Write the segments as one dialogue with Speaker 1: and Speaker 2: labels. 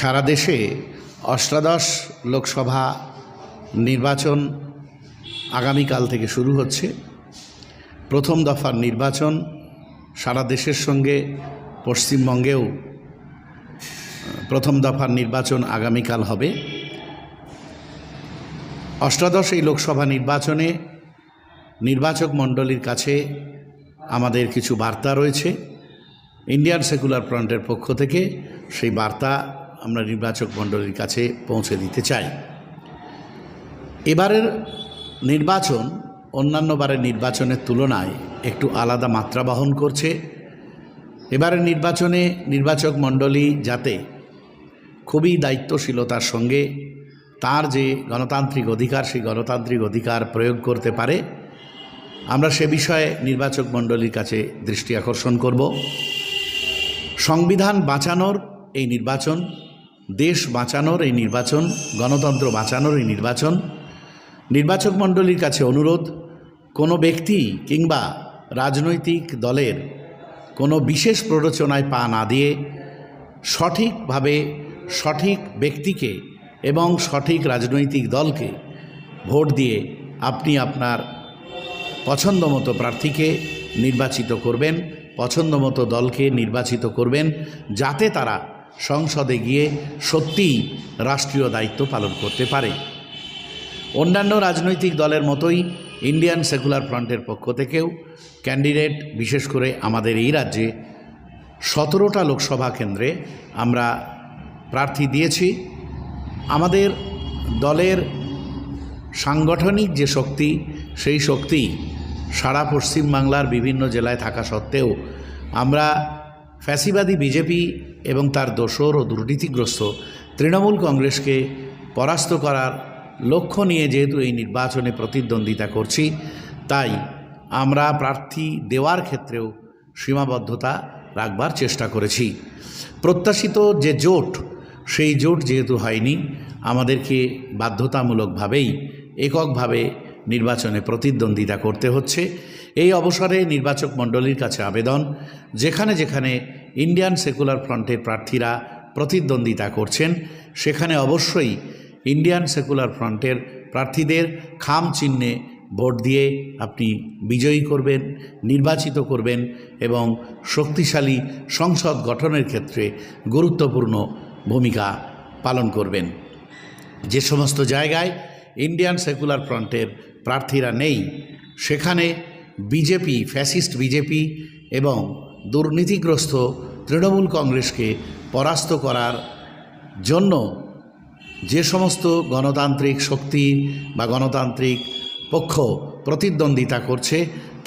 Speaker 1: সারা দেশে অষ্টাদশ লোকসভা নির্বাচন আগামীকাল থেকে শুরু হচ্ছে। প্রথম দফার নির্বাচন সারা দেশের সঙ্গে পশ্চিমবঙ্গেও প্রথম দফার নির্বাচন আগামীকাল হবে। অষ্টাদশ এই লোকসভা নির্বাচনে নির্বাচক মণ্ডলীর কাছে আমাদের কিছু বার্তা রয়েছে। ইন্ডিয়ান সেকুলার ফ্রন্টের পক্ষ থেকে সেই বার্তা আমরা নির্বাচক মণ্ডলীর কাছে পৌঁছে দিতে চাই। এবারের নির্বাচন অন্যান্য বারের নির্বাচনের তুলনায় একটু আলাদা মাত্রা বহন করছে। এবারের নির্বাচনে নির্বাচক মণ্ডলী যাতে খুবই দায়িত্বশীলতার সঙ্গে তার যে গণতান্ত্রিক অধিকার সেই গণতান্ত্রিক অধিকার প্রয়োগ করতে পারে, আমরা সে বিষয়ে নির্বাচক মণ্ডলীর কাছে দৃষ্টি আকর্ষণ করব। সংবিধান বাঁচানোর এই নির্বাচন, দেশ বাঁচানোর এই নির্বাচন, গণতন্ত্র বাঁচানোর এই নির্বাচন। নির্বাচক মণ্ডলীর কাছে অনুরোধ, কোনো ব্যক্তি কিংবা রাজনৈতিক দলের কোনো বিশেষ প্ররোচনায় পা না দিয়ে সঠিকভাবে সঠিক ব্যক্তিকে এবং সঠিক রাজনৈতিক দলকে ভোট দিয়ে আপনি আপনার পছন্দমতো প্রার্থীকে নির্বাচিত করবেন, পছন্দমতো দলকে নির্বাচিত করবেন, যাতে তারা সংসদে গিয়ে সত্যিই রাষ্ট্রীয় দায়িত্ব পালন করতে পারে। অন্যান্য রাজনৈতিক দলের মতোই ইন্ডিয়ান সেকুলার ফ্রন্টের পক্ষ থেকেও ক্যান্ডিডেট, বিশেষ করে আমাদের এই রাজ্যে 17টা লোকসভা কেন্দ্রে আমরা প্রার্থী দিয়েছি। আমাদের দলের সাংগঠনিক যে শক্তি, সেই শক্তি সারা পশ্চিমবাংলার বিভিন্ন জেলায় থাকা সত্ত্বেও আমরা ফ্যাসিবাদী বিজেপি এবং তার দোসর ও দুর্নীতিগ্রস্ত তৃণমূল কংগ্রেসকে পরাস্ত করার লক্ষ্য নিয়ে যেহেতু এই নির্বাচনে প্রতিদ্বন্দ্বিতা করছি, তাই আমরা প্রার্থী দেওয়ার ক্ষেত্রেও সীমাবদ্ধতা রাখবার চেষ্টা করেছি। প্রত্যাশিত যে জোট, সেই জোট যেহেতু হয়নি, আমাদেরকে বাধ্যতামূলকভাবেই এককভাবে নির্বাচনে প্রতিদ্বন্দ্বিতা করতে হচ্ছে। এই অবসরে নির্বাচক মণ্ডলীর কাছে আবেদন, যেখানে যেখানে ইন্ডিয়ান সেকুলার ফ্রন্টের প্রার্থীরা প্রতিদ্বন্দ্বিতা করছেন সেখানে অবশ্যই ইন্ডিয়ান সেকুলার ফ্রন্টের প্রার্থীদের খাম চিহ্নে ভোট দিয়ে আপনি বিজয়ী করবেন, নির্বাচিত করবেন এবং শক্তিশালী সংসদ গঠনের ক্ষেত্রে গুরুত্বপূর্ণ ভূমিকা পালন করবেন। যে সমস্ত জায়গায় ইন্ডিয়ান সেকুলার ফ্রন্টের প্রার্থীরা নেই, সেখানে বিজেপি, ফ্যাসিস্ট বিজেপি এবং দুর্নীতিগ্রস্ত তৃণমূল কংগ্রেসকে পরাস্ত করার জন্য যে সমস্ত গণতান্ত্রিক শক্তি বা গণতান্ত্রিক পক্ষ প্রতিদ্বন্দ্বিতা করছে,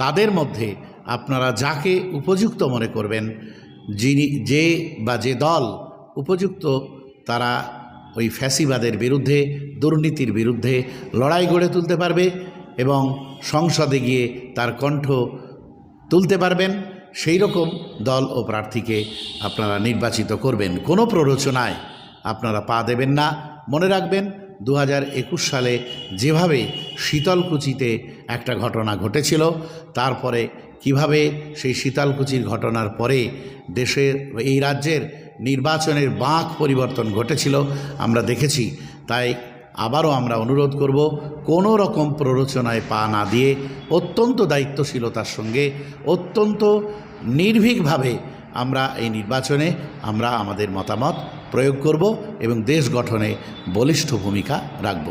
Speaker 1: তাদের মধ্যে আপনারা যাকে উপযুক্ত মনে করবেন, যে দল উপযুক্ত, তারা ওই ফ্যাসিবাদের বিরুদ্ধে, দুর্নীতির বিরুদ্ধে লড়াই গড়ে তুলতে পারবে এবং সংসদে গিয়ে তার কণ্ঠ তুলতে পারবেন, সেই রকম দল ও প্রার্থীকে আপনারা নির্বাচিত করবেন। কোনো প্ররোচনায় আপনারা পা দেবেন না। মনে রাখবেন, 2021 সালে যেভাবে শীতলকুচিতে একটা ঘটনা ঘটেছিল, তারপরে কিভাবে সেই শীতলকুচির ঘটনার পরে দেশের, এই রাজ্যের নির্বাচনের বাঁক পরিবর্তন ঘটেছিল আমরা দেখেছি। তাই আবারও আমরা অনুরোধ করব, কোনো রকম প্ররোচনায় পা না দিয়ে অত্যন্ত দায়িত্বশীলতার সঙ্গে, অত্যন্ত নির্ভীকভাবে আমরা এই নির্বাচনে আমাদের মতামত প্রয়োগ করব এবং দেশ গঠনে বলিষ্ঠ ভূমিকা রাখব।